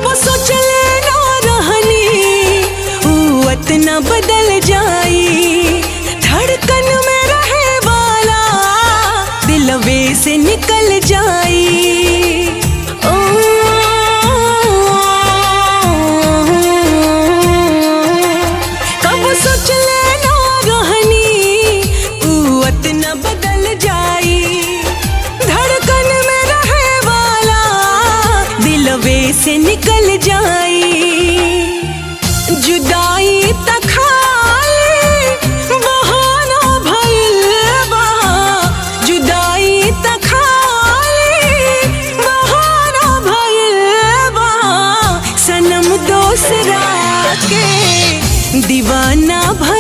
कबो सोचले ना रहनी इतना बदल जाई। धड़कन में रहे वाला दिलवे से निकल जाई। कबो सोचले ना रहनी इतना बदल जाई। धड़कन में रहे वाला दिलवे से निकल जाई। जुदाई तखाई बहाना भइल बा। जुदाई तखाई बहाना भइल बा। सनम दोसरा के दीवाना भइल